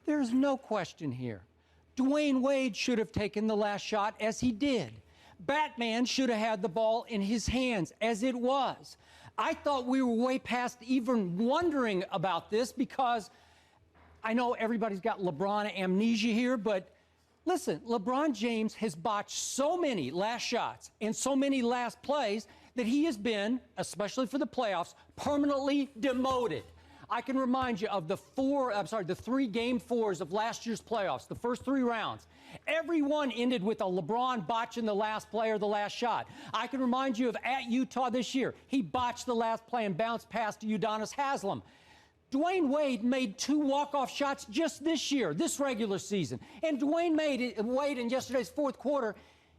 There's no question here. Dwayne Wade should have taken the last shot as he did. Batman should have had the ball in his hands as it was. I thought we were way past even wondering about this because I know everybody's got LeBron amnesia here, but listen, LeBron James has botched so many last shots and so many last plays that he has been, especially for the playoffs, permanently demoted. I can remind you of the three game fours of last year's playoffs, the first three rounds. Every one ended with a LeBron botching the last play or the last shot. I can remind you of at Utah this year. He botched the last play and bounced past to Udonis Haslem. Dwayne Wade made 2 walk-off shots just this year, this regular season. And Dwayne Wade in yesterday's fourth quarter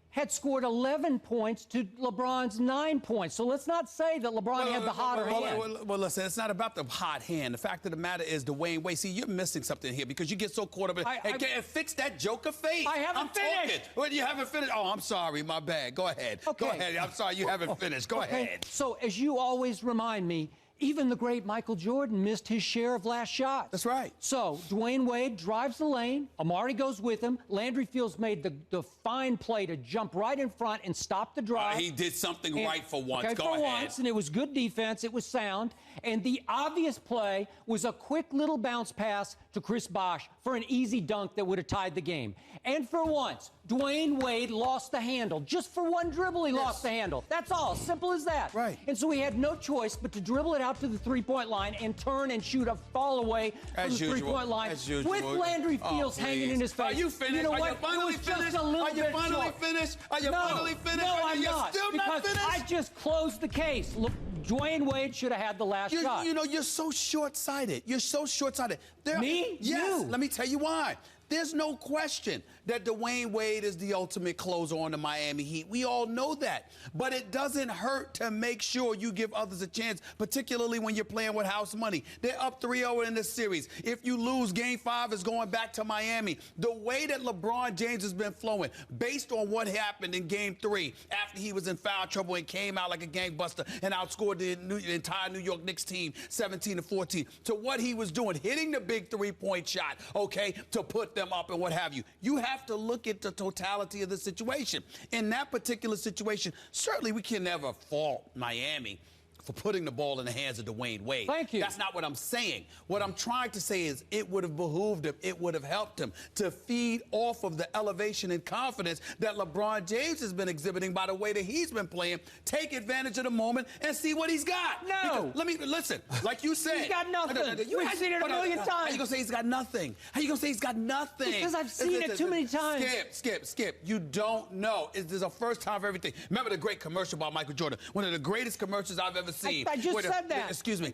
had scored 11 points to LeBron's 9 points. So let's not say that LeBron had the hotter hand. Well, listen, it's not about the hot hand. The fact of the matter is Dwayne Wade. See, you're missing something here because you get so caught up in and fix that Joker face. I haven't finished. Well, you haven't finished. Oh, I'm sorry. My bad. Go ahead. Okay. Go ahead. I'm sorry. You haven't finished. Go ahead. So as you always remind me, even the great Michael Jordan missed his share of last shots. That's right. So Dwayne Wade drives the lane. Amari goes with him. Landry Fields made the fine play to jump right in front and stop the drive. He did something right for once. Okay, Go ahead. Once, and it was good defense. It was sound. And the obvious play was a quick little bounce pass to Chris Bosh for an easy dunk that would have tied the game. And for once, Dwayne Wade lost the handle. Just for one dribble, he lost the handle. That's all. Simple as that. Right. And so he had no choice but to dribble it out to the three-point line and turn and shoot a fall away from the three-point line with Landry Fields hanging in his face. Are you finished? You know Are you finally finished? Are you finally finished? Are you finally finished? No, I'm You're not. still not Because finished? I just closed the case. Look, Dwayne Wade should have had the last shot. You know, you're so short-sighted. You're so short-sighted. Me? Yes. You. Let me tell you why. There's no question that Dwayne Wade is the ultimate closer on the Miami Heat. We all know that. But it doesn't hurt to make sure you give others a chance, particularly when you're playing with house money. They're up 3-0 in this series. If you lose, Game 5 is going back to Miami. The way that LeBron James has been flowing, based on what happened in Game 3, after he was in foul trouble and came out like a gangbuster and outscored the entire New York Knicks team 17-14, to what he was doing, hitting the big three-point shot, okay, to put them up and what have you. You have to look at the totality of the situation. In that particular situation, certainly we can never fault Miami for putting the ball in the hands of Dwayne Wade. Thank you. That's not what I'm saying. What I'm trying to say is it would have behooved him, it would have helped him to feed off of the elevation and confidence that LeBron James has been exhibiting by the way that he's been playing. Take advantage of the moment and see what he's got. No. Because, listen, like you said. He's got nothing. We've seen it a million times. How you going to say he's got nothing? How you going to say he's got nothing? Because I've seen it too many times. Skip. You don't know. There's a first time for everything. Remember the great commercial about Michael Jordan? One of the greatest commercials I've ever seen. I just said that. Excuse me.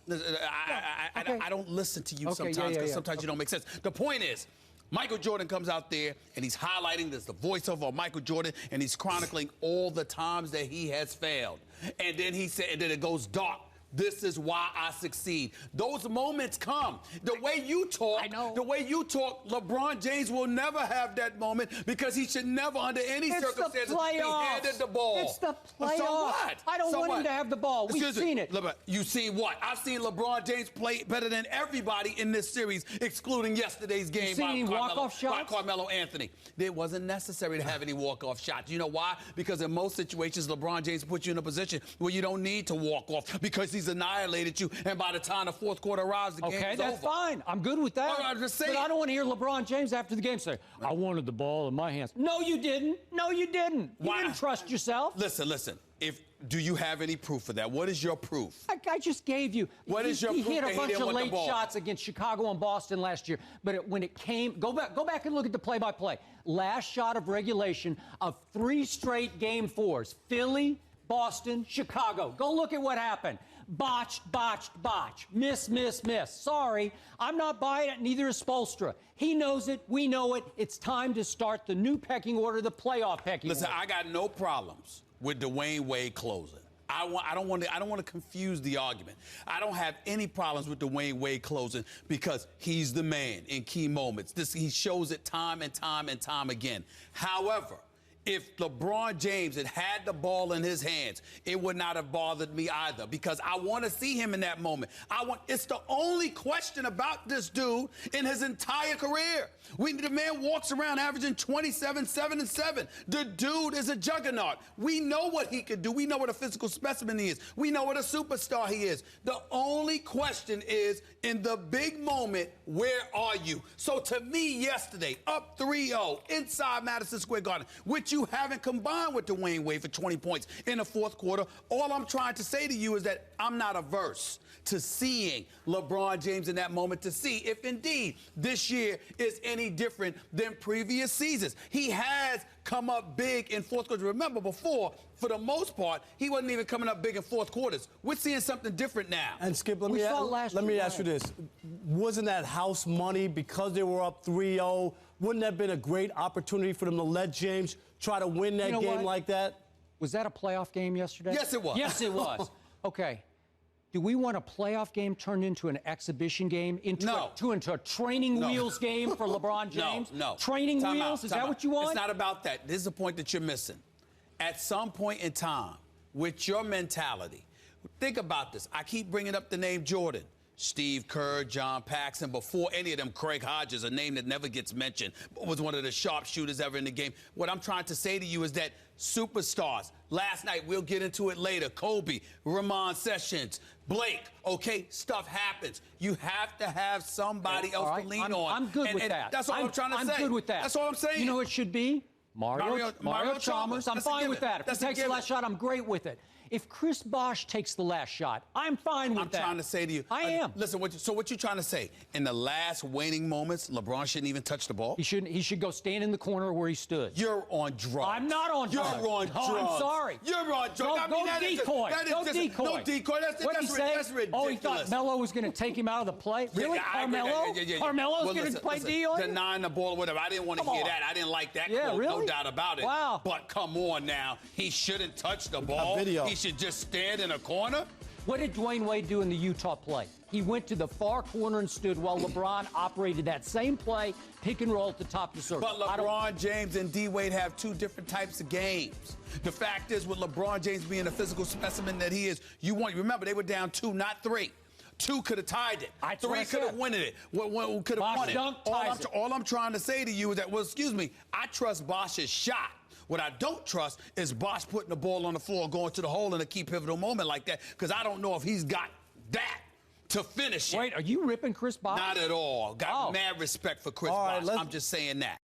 I don't listen to you sometimes because sometimes you don't make sense. The point is, Michael Jordan comes out there and he's highlighting this, the voiceover of Michael Jordan, and he's chronicling all the times that he has failed. And then he said, and then it goes dark. This is why I succeed. Those moments come. The way you talk, LeBron James will never have that moment because he should never, under any circumstances, be handed the ball. It's the playoffs. So what? I don't want him to have the ball. We've seen it. You've seen what? I've seen LeBron James play better than everybody in this series, excluding yesterday's game by Carmelo Anthony. It wasn't necessary to have any walk-off shots. You know why? Because in most situations, LeBron James puts you in a position where you don't need to walk off because he's annihilated you, and by the time the fourth quarter arrives, the game is over. Okay, that's fine. I'm good with that. I'm just saying. But I don't want to hear LeBron James after the game say, I wanted the ball in my hands. No, you didn't. No, you didn't. Why? You didn't trust yourself. Listen. Do you have any proof for that? What is your proof? I just gave you. What is your proof? He hit a bunch of late shots against Chicago and Boston last year. But when it came, go back and look at the play-by-play. Last shot of regulation of 3 straight Game 4s. Philly, Boston, Chicago. Go look at what happened. Botch. Miss. Sorry, I'm not buying it, neither is Spoelstra. He knows it, we know it. It's time to start the new pecking order, the playoff pecking order. Listen, I got no problems with Dwayne Wade closing. I don't want to confuse the argument. I don't have any problems with Dwayne Wade closing because he's the man in key moments. He shows it time and time again. However, If LeBron James had the ball in his hands, it would not have bothered me either, because I want to see him in that moment. It's the only question about this dude in his entire career. The man walks around averaging 27, 7, and 7. The dude is a juggernaut. We know what he could do. We know what a physical specimen he is. We know what a superstar he is. The only question is, in the big moment, where are you? So to me, yesterday, up 3-0 inside Madison Square Garden, which you haven't combined with Dwayne Wade for 20 points in the fourth quarter. All I'm trying to say to you is that I'm not averse to seeing LeBron James in that moment, to see if indeed this year is any different than previous seasons. He has come up big in fourth quarters. Remember, before, for the most part, he wasn't even coming up big in fourth quarters. We're seeing something different now. And Skip, let me ask you this. Wasn't that house money because they were up 3-0? Wouldn't that have been a great opportunity for them to let James try to win that game like that? Was that a playoff game yesterday? Yes, it was. Yes, it was. Okay. Do we want a playoff game turned into an exhibition game, into a training wheels game for LeBron James? No. Training wheels? Is that what you want? It's not about that. This is the point that you're missing. At some point in time, with your mentality, think about this. I keep bringing up the name Jordan. Steve Kerr, John Paxson, before any of them, Craig Hodges, a name that never gets mentioned, was one of the sharpshooters ever in the game. What I'm trying to say to you is that superstars, last night, we'll get into it later, Kobe, Ramon Sessions, Blake, okay, stuff happens. You have to have somebody else to lean on. I'm good with that. That's all I'm trying to say. I'm good with that. That's all I'm saying. You know what it should be? Mario Chalmers. I'm fine with that. If he takes the last shot, I'm great with it. If Chris Bosh takes the last shot, I'm fine with that. I'm trying to say to you. I am. Listen, what you trying to say? In the last waning moments, LeBron shouldn't even touch the ball? He shouldn't. He should go stand in the corner where he stood. You're on drugs. I'm not on drugs. You're on drugs. Oh, I'm sorry. You're on drugs. Go decoy. No decoy. What'd he say? That's ridiculous. Oh, he thought Melo was going to take him out of the play? Really? Carmelo? Carmelo's going to play D on him? Denying the ball or whatever. I didn't want to hear that. I didn't like that quote. Really? No doubt about it. Wow. But come on now. He shouldn't touch the ball. He should just stand in a corner. What did Dwayne Wade do in the Utah play? He went to the far corner and stood while LeBron operated that same play, pick and roll at the top of the circle. But LeBron James and D. Wade have two different types of games. The fact is, with LeBron James being a physical specimen that he is, remember, they were down 2, not 3. 2 could have tied it. 3 could have won it. Could have won it. All I'm trying to say to you is that, I trust Bosh's shot. What I don't trust is Bosh putting the ball on the floor, going to the hole in a key pivotal moment like that, because I don't know if he's got that to finish it. Wait, are you ripping Chris Bosh? Not at all. Got mad respect for Chris Bosh. I'm just saying that.